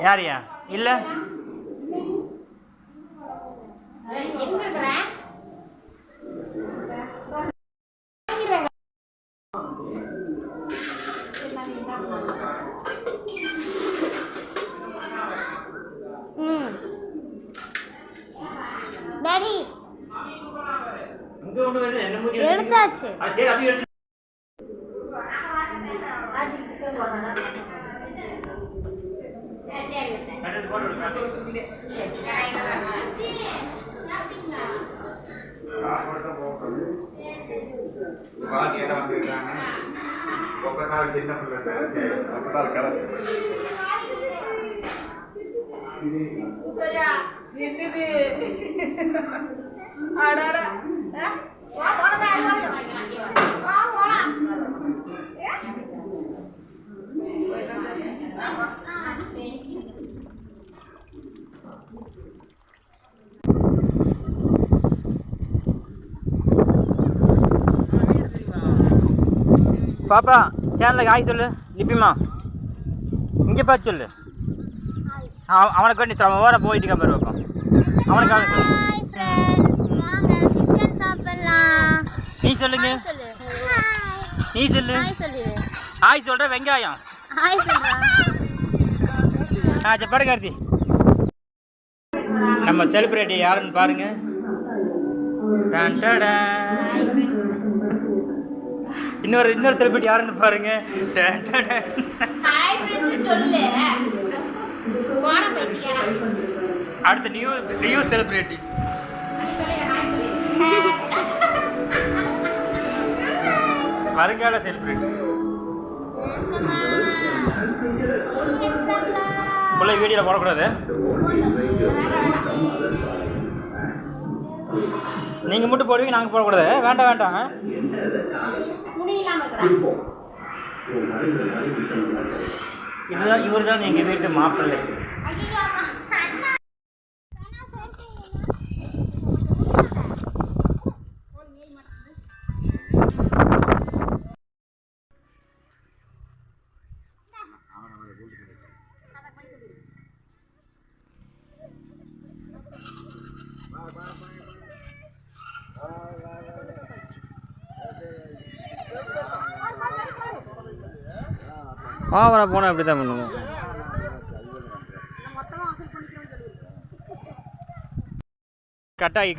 யாரியா இல்லை எடுத்தாச்சு. பாப்பா சேனலுக்கு ஹாய் சொல்லு. லிப்பிமா இங்கே பார்த்து சொல்லு. அவனுக்கு வேண்டி ஓர போயிட்டு பாரு வைப்போம். அவனுக்காக சொல்லு. நீ சொல்லுங்க. நீ சொல்லு. ஹாய் சொல்ற வெங்காயம். செப்பாடு கார்த்தி. நம்ம செலிபிரிட்டி யாருன்னு பாருங்க. இன்னொரு செலிபிரிட்டி யாருன்னு பாருங்க. அடுத்த நியூ செலிபிரிட்டி வருங்கால செலிபிரிட்டி. உள்ள வீடியோல போடக்கூடாது. நீங்க மட்டும் போடுவீங்க, நாங்க போடக்கூடாது. வேண்டாம் வேண்டாம். இதுதான் இவர் தான் எங்க வீட்டு மாப்பிள்ளை. பாவரா போனால் அப்படி தான் பண்ணுவோம். கட்டாகி